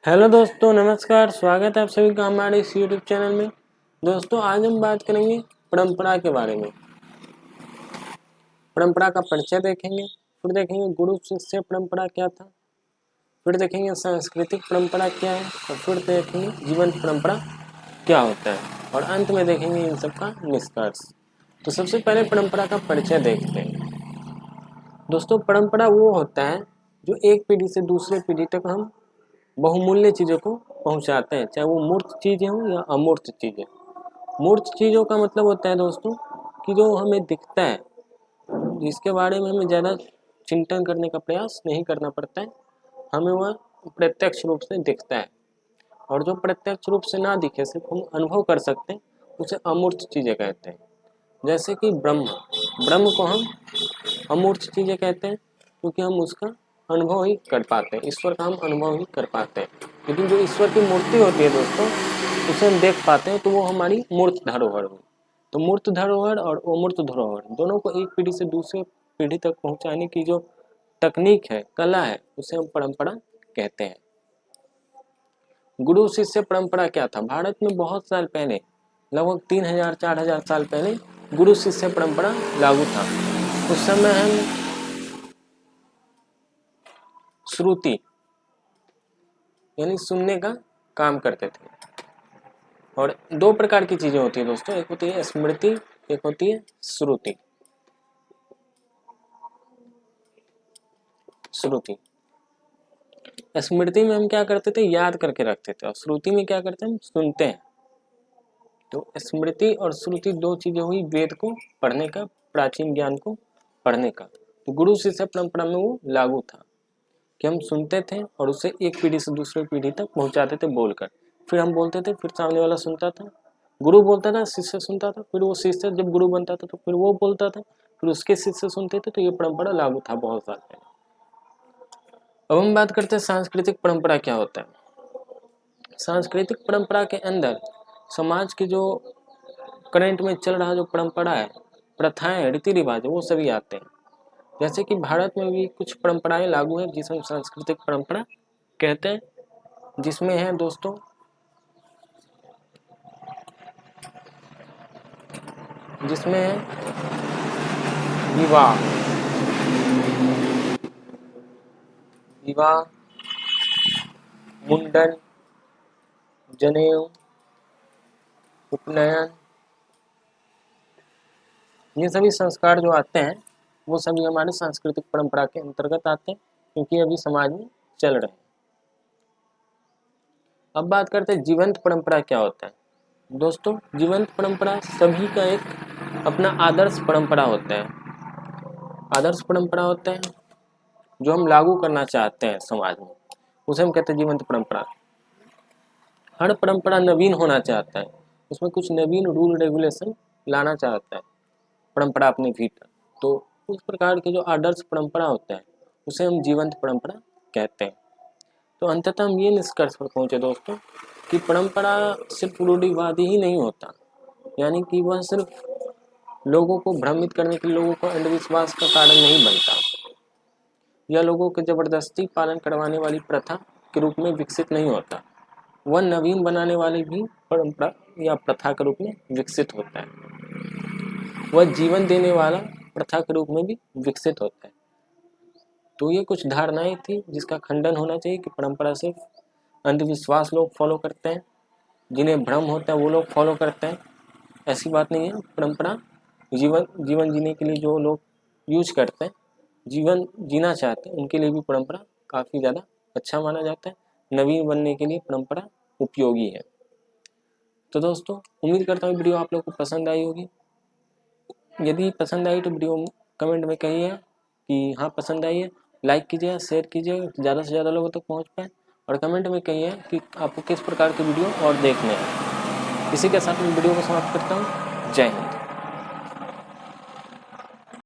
Hello दोस्तों, नमस्कार। स्वागत है आप सभी का हमारे इस यूट्यूब चैनल में। दोस्तों, आज हम बात करेंगे परंपरा के बारे में। परंपरा का परिचय देखेंगे, फिर देखेंगे गुरु शिष्य परंपरा क्या था, फिर देखेंगे सांस्कृतिक परंपरा क्या है, और फिर देखेंगे जीवंत परंपरा क्या होता है, और अंत में देखेंगे इन सब का निष्कर्ष। तो सबसे पहले परंपरा का परिचय देखते हैं। दोस्तों, परंपरा वो होता है जो एक पीढ़ी से दूसरे पीढ़ी तक हम बहुमूल्य चीज़ों को पहुंचाते हैं, चाहे वो मूर्त चीज़ें हों या अमूर्त चीज़ें। मूर्त चीज़ों का मतलब होता है दोस्तों कि जो हमें दिखता है, जिसके बारे में हमें ज़्यादा चिंतन करने का प्रयास नहीं करना पड़ता है, हमें वह प्रत्यक्ष रूप से दिखता है। और जो प्रत्यक्ष रूप से ना दिखे, सिर्फ हम अनुभव कर सकते हैं, उसे अमूर्त चीज़ें कहते हैं। जैसे कि ब्रह्म को हम अमूर्त चीज़ें कहते हैं क्योंकि हम उसका अनुभव ही कर पाते हैं, ईश्वर का हम अनुभव ही कर पाते हैं। लेकिन जो ईश्वर की मूर्ति होती है दोस्तों, उसे हम देख पाते हैं, तो वो हमारी मूर्त धरोहर हुई। तो मूर्त धरोहर और अमूर्त धरोहर दोनों को एक पीढ़ी से दूसरे पीढ़ी तक पहुंचाने की जो तकनीक है, कला है, उसे हम परंपरा कहते हैं। गुरु शिष्य परंपरा क्या था? भारत में बहुत साल पहले, लगभग 3000-4000 साल पहले गुरु शिष्य परंपरा लागू था। उस समय हम श्रुति यानी सुनने का काम करते थे। और दो प्रकार की चीजें होती है दोस्तों, एक होती है स्मृति, एक होती है श्रुति। श्रुति स्मृति में हम क्या करते थे? याद करके रखते थे। और श्रुति में क्या करते हैं? हम सुनते हैं। तो स्मृति और श्रुति दो चीजें हुई वेद को पढ़ने का, प्राचीन ज्ञान को पढ़ने का। तो गुरु शिष्य परंपरा में वो लागू था कि हम सुनते थे और उसे एक पीढ़ी से दूसरे पीढ़ी तक पहुंचाते थे बोलकर। फिर हम बोलते थे, फिर सामने वाला सुनता था। गुरु बोलता था, शिष्य सुनता था, फिर वो शिष्य जब गुरु बनता था तो फिर वो बोलता था, फिर उसके शिष्य सुनते थे। तो ये परंपरा लागू था बहुत साल पहले। अब हम बात करते हैं सांस्कृतिक परंपरा क्या होता है। सांस्कृतिक परंपरा के अंदर समाज की जो करंट में चल रहा जो परंपरा है, प्रथाएं, रीति रिवाज, वो सभी आते हैं। जैसे कि भारत में भी कुछ परंपराएं लागू है जिसे हम सांस्कृतिक परंपरा कहते हैं, जिसमें है दोस्तों जिसमें है विवाह, मुंडन, जनेऊ, उपनयन, ये सभी संस्कार जो आते हैं वो सभी हमारे सांस्कृतिक परंपरा के अंतर्गत आते हैं, क्योंकि अभी समाज में चल रहे हैं। अब बात करते हैं जीवंत परंपरा क्या होता है। दोस्तों, जीवंत परंपरा सभी का एक अपना आदर्श परंपरा होता है। आदर्श परंपरा होता है जो हम लागू करना चाहते हैं समाज में, उसे हम कहते हैं जीवंत परंपरा। हर परंपरा नवीन होना चाहता है, उसमें कुछ नवीन रूल रेगुलेशन लाना चाहता है परंपरा अपने भीतर। तो उस प्रकार के जो आदर्श परंपरा होता है उसे हम जीवंत परंपरा कहते हैं। तो अंततः हम ये निष्कर्ष पर पहुंचे दोस्तों कि परंपरा सिर्फ रूढ़िवादी ही नहीं होता, यानी कि वह सिर्फ लोगों को भ्रमित करने के लिए, लोगों को अंधविश्वास का कारण नहीं बनता, या लोगों के जबरदस्ती पालन करवाने वाली प्रथा के रूप में विकसित नहीं होता। वह नवीन बनाने वाली भी परंपरा या प्रथा के रूप में विकसित होता है। वह जीवन देने वाला प्रथा के रूप में भी विकसित होता है। तो ये कुछ धारणाएं थी जिसका खंडन होना चाहिए कि परंपरा सिर्फ अंधविश्वास लोग फॉलो करते हैं, जिन्हें भ्रम होता है वो लोग फॉलो करते हैं। ऐसी बात नहीं है। परंपरा जीवन जीने के लिए जो लोग यूज करते हैं, जीवन जीना चाहते हैं, उनके लिए भी परंपरा काफ़ी ज़्यादा अच्छा माना जाता है। नवीन बनने के लिए परंपरा उपयोगी है। तो दोस्तों, उम्मीद करता हूँ वीडियो आप लोग को पसंद आई होगी। यदि पसंद आई तो वीडियो कमेंट में कहिए कि हाँ पसंद आई है। लाइक कीजिए, शेयर कीजिए, ज़्यादा से ज़्यादा लोगों तक पहुँच पाए। और कमेंट में कहिए कि आपको किस प्रकार के वीडियो और देखने हैं। इसी के साथ मैं वीडियो को समाप्त करता हूँ। जय हिंद।